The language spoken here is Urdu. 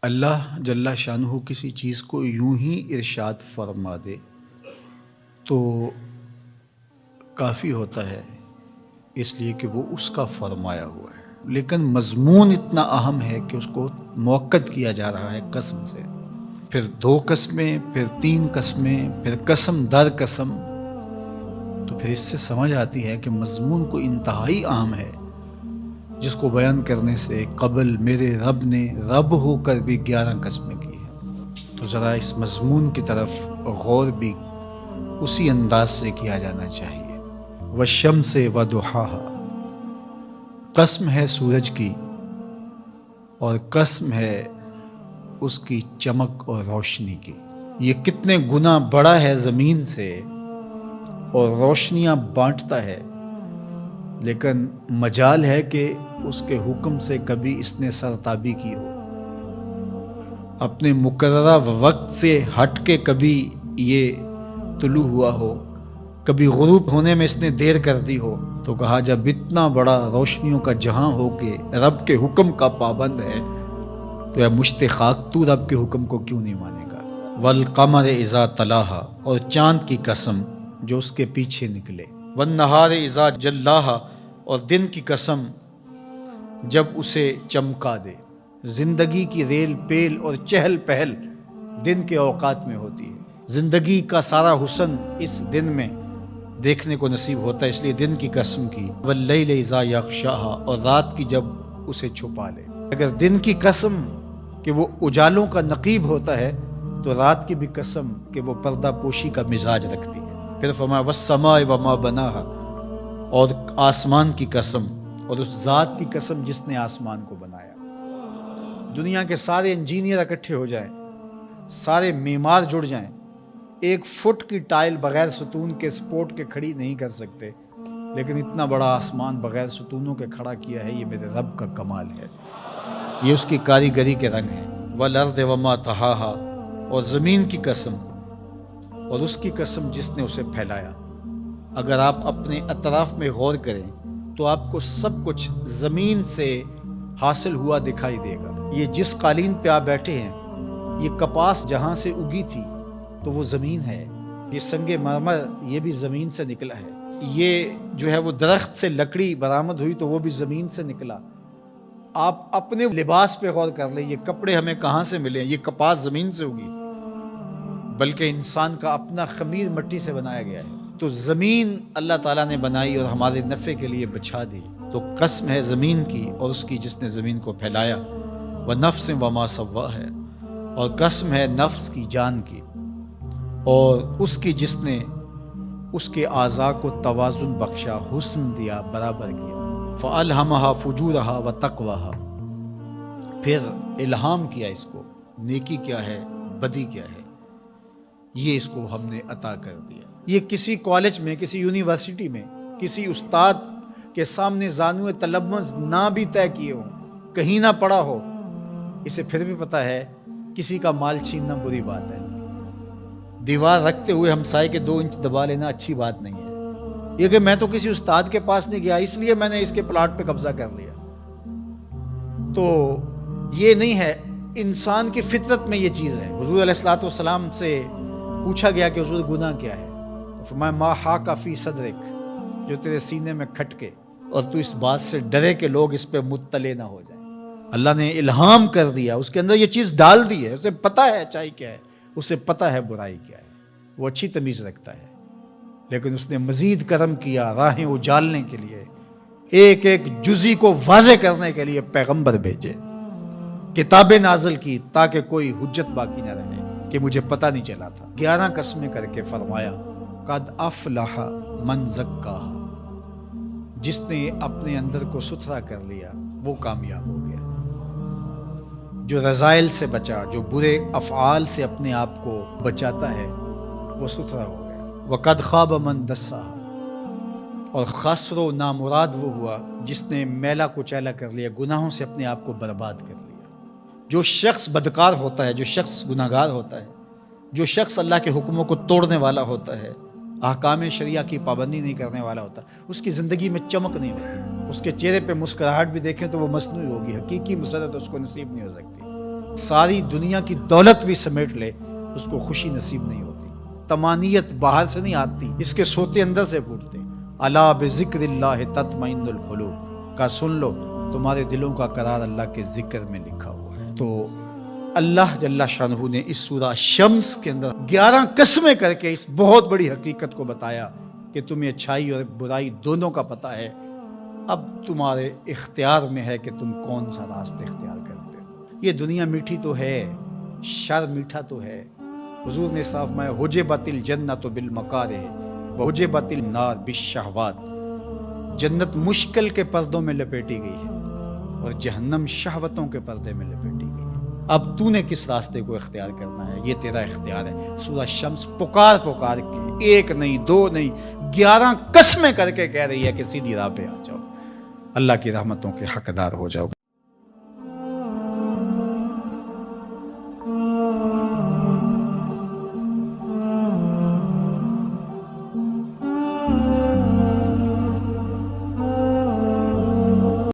اللہ جل شانہ کسی چیز کو یوں ہی ارشاد فرما دے تو کافی ہوتا ہے، اس لیے کہ وہ اس کا فرمایا ہوا ہے، لیکن مضمون اتنا اہم ہے کہ اس کو موقت کیا جا رہا ہے قسم سے، پھر 2 قسمیں، پھر 3 قسمیں، پھر قسم در قسم، تو پھر اس سے سمجھ آتی ہے کہ مضمون کو انتہائی اہم ہے، جس کو بیان کرنے سے قبل میرے رب نے رب ہو کر بھی 11 قسمیں کی ہیں۔ تو ذرا اس مضمون کی طرف غور بھی اسی انداز سے کیا جانا چاہیے۔ والشمس وضحاها، قسم ہے سورج کی اور قسم ہے اس کی چمک اور روشنی کی، یہ کتنے گنا بڑا ہے زمین سے اور روشنیاں بانٹتا ہے، لیکن مجال ہے کہ اس کے حکم سے کبھی اس نے سرتابی کی ہو، اپنے مقررہ وقت سے ہٹ کے کبھی یہ طلوع ہوا ہو، کبھی غروب ہونے میں اس نے دیر کر دی ہو، تو کہا جب اتنا بڑا روشنیوں کا جہاں ہو کے رب کے حکم کا پابند ہے تو یا مشت خاک تو رب کے حکم کو کیوں نہیں مانے گا۔ والقمر اذا تلاہا، اور چاند کی قسم جو اس کے پیچھے نکلے، والنہار اذا جلاہا، اور دن کی قسم جب اسے چمکا دے۔ زندگی کی ریل پیل اور چہل پہل دن کے اوقات میں ہوتی ہے، زندگی کا سارا حسن اس دن میں دیکھنے کو نصیب ہوتا ہے، اس لیے دن کی قسم کی۔ واللیل اذا یغشاہا، اور رات کی جب اسے چھپا لے۔ اگر دن کی قسم کہ وہ اجالوں کا نقیب ہوتا ہے تو رات کی بھی قسم کہ وہ پردہ پوشی کا مزاج رکھتی ہے۔ پھر فرمایا والسماء وما بناہا، اور آسمان کی قسم اور اس ذات کی قسم جس نے آسمان کو بنایا۔ دنیا کے سارے انجینئر اکٹھے ہو جائیں، سارے معمار جڑ جائیں، 1 فٹ کی ٹائل بغیر ستون کے سپورٹ کے کھڑی نہیں کر سکتے، لیکن اتنا بڑا آسمان بغیر ستونوں کے کھڑا کیا ہے، یہ میرے رب کا کمال ہے، یہ اس کی کاریگری کے رنگ ہیں۔ والارض وما طحاہا، اور زمین کی قسم اور اس کی قسم جس نے اسے پھیلایا۔ اگر آپ اپنے اطراف میں غور کریں تو آپ کو سب کچھ زمین سے حاصل ہوا دکھائی دے گا۔ یہ جس قالین پہ آپ بیٹھے ہیں، یہ کپاس جہاں سے اگی تھی تو وہ زمین ہے، یہ سنگ مرمر یہ بھی زمین سے نکلا ہے، یہ جو ہے وہ درخت سے لکڑی برآمد ہوئی تو وہ بھی زمین سے نکلا۔ آپ اپنے لباس پہ غور کر لیں، یہ کپڑے ہمیں کہاں سے ملے، یہ کپاس زمین سے اگی، بلکہ انسان کا اپنا خمیر مٹی سے بنایا گیا ہے۔ تو زمین اللہ تعالیٰ نے بنائی اور ہمارے نفع کے لیے بچھا دی، تو قسم ہے زمین کی اور اس کی جس نے زمین کو پھیلایا۔ وَنَفْسٍ وَمَا سَوَّاهَا، اور قسم ہے نفس کی، جان کی، اور اس کی جس نے اس کے اعضاء کو توازن بخشا، حسن دیا، برابر کیا۔ فَأَلْهَمَهَا فُجُورَهَا وَتَقْوَاهَا، پھر الہام کیا اس کو، نیکی کیا ہے، بدی کیا ہے، یہ اس کو ہم نے عطا کر دیا۔ یہ کسی کالج میں، کسی یونیورسٹی میں، کسی استاد کے سامنے زانو تلمذ نہ بھی طے کیے ہوں، کہیں نہ پڑا ہو، اسے پھر بھی پتہ ہے کسی کا مال چھیننا بری بات ہے، دیوار رکھتے ہوئے ہمسائے کے 2 انچ دبا لینا اچھی بات نہیں ہے، یہ کہ میں تو کسی استاد کے پاس نہیں گیا اس لیے میں نے اس کے پلاٹ پہ قبضہ کر لیا، تو یہ نہیں ہے۔ انسان کی فطرت میں یہ چیز ہے۔ حضور علیہ الصلوۃ والسلام سے پوچھا گیا کہ حضور گناہ کیا ہے، فرمایا ما حاک فی صدرک، جو تیرے سینے میں کھٹکے اور تو اس بات سے ڈرے کہ لوگ اس پہ مطلع نہ ہو جائیں۔ اللہ نے الہام کر دیا، اس کے اندر یہ چیز ڈال دی ہے، اسے پتہ ہے اچائی کیا ہے، اسے پتہ ہے برائی کیا ہے، وہ اچھی تمیز رکھتا ہے، لیکن اس نے مزید کرم کیا راہیں اجالنے کے لیے، ایک ایک جزی کو واضح کرنے کے لیے پیغمبر بھیجے، کتابیں نازل کی تاکہ کوئی حجت باقی نہ رہے کہ مجھے پتہ نہیں چلا تھا۔ 11 قسمیں کر کے فرمایا قد افلح من زکاہا، جس نے اپنے اندر کو ستھرا کر لیا وہ کامیاب ہو گیا، جو رذائل سے بچا، جو برے افعال سے اپنے آپ کو بچاتا ہے وہ ستھرا ہو گیا۔ وقد خاب من دساہا، اور خسر و نامراد وہ ہوا جس نے میلا کچیلا کر لیا، گناہوں سے اپنے آپ کو برباد کر لیا۔ جو شخص بدکار ہوتا ہے، جو شخص گناہگار ہوتا ہے، جو شخص اللہ کے حکموں کو توڑنے والا ہوتا ہے، احکام شریعہ کی پابندی نہیں کرنے والا ہوتا، اس کی زندگی میں چمک نہیں ہوتی، اس کے چہرے پہ مسکراہٹ بھی دیکھیں تو وہ مصنوعی ہوگی، حقیقی مسرت اس کو نصیب نہیں ہو سکتی۔ ساری دنیا کی دولت بھی سمیٹ لے اس کو خوشی نصیب نہیں ہوتی. طمانیت باہر سے نہیں آتی، اس کے سوتے اندر سے پھوٹتے. الا بذکر اللہ تطمئن القلوب کا سن لو، تمہارے دلوں کا قرار اللہ کے ذکر میں لکھا ہوا ہے. تو اللہ جل شانہ نے اس سورہ شمس کے اندر 11 قسمیں کر کے اس بہت بڑی حقیقت کو بتایا کہ تمہیں اچھائی اور برائی دونوں کا پتہ ہے. اب تمہارے اختیار میں ہے کہ تم کون سا راستہ اختیار کرتے ہو. یہ دنیا میٹھی تو ہے، شر میٹھا تو ہے. حضور نے صاف فرمایا حجبت الجنت بالمکارہ وحجبت النار بالشہوات. جنت مشکل کے پردوں میں لپیٹی گئی ہے اور جہنم شہوتوں کے پردے میں لپیٹی گئی ہے. اب تو نے کس راستے کو اختیار کرنا ہے، یہ تیرا اختیار ہے. سورہ شمس پکار پکار کے، ایک نہیں دو نہیں 11 قسمیں کر کے کہہ رہی ہے کہ سیدھی راہ پہ آ جاؤ، اللہ کی رحمتوں کے حقدار ہو جاؤ.